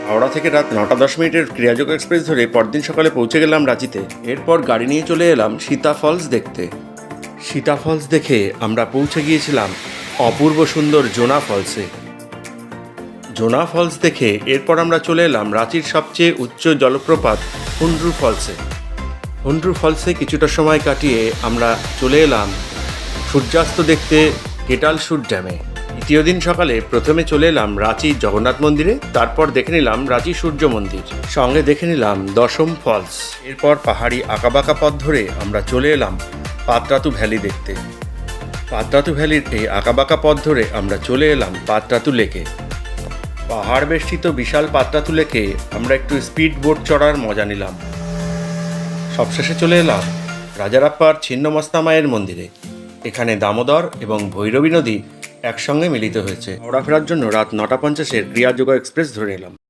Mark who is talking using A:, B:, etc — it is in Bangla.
A: হাওড়া থেকে রাত 9:10 ক্রিয়াযোগ এক্সপ্রেস ধরে পরদিন সকালে পৌঁছে গেলাম রাঁচিতে। এরপর গাড়ি নিয়ে চলে এলাম সীতা ফলস দেখতে। সীতা ফলস দেখে আমরা পৌঁছে গিয়েছিলাম অপূর্ব সুন্দর জোনা ফলসে। জোনা ফলস দেখে এরপর আমরা চলে এলাম রাঁচির সবচেয়ে উচ্চ জলপ্রপাত হুন্ড্রু ফলসে। হুন্ড্রু ফলসে কিছুটা সময় কাটিয়ে আমরা চলে এলাম সূর্যাস্ত দেখতে কেটালসুর ড্যামে। দ্বিতীয় দিন সকালে প্রথমে চলে এলাম রাঁচি জগন্নাথ মন্দিরে, তারপর দেখে নিলাম রাঁচি সূর্য মন্দির, সঙ্গে দেখে নিলাম দশম ফলস। এরপর পাহাড়ি আঁকাবাঁকা পথ ধরে আমরা চলে এলাম পাতরাতু ভ্যালি দেখতে। পাতরাতু ভ্যালির এই আঁকাবাঁকা পথ ধরে আমরা চলে এলাম পাতরাতু লেকে। পাহাড় বেষ্টিত বিশাল পাতরাতু লেকে আমরা একটু স্পিড বোট চড়ার মজা নিলাম। সবশেষে চলে এলাম রাজারাপ্পার ছিন্নমস্তা মায়ের মন্দিরে। এখানে দামোদর এবং ভৈরবী নদী একসঙ্গে মিলিত হয়েছে। হাওড়া ফেরার জন্য রাত 9:50 ক্রিয়াযোগ এক্সপ্রেস ধরে এলাম।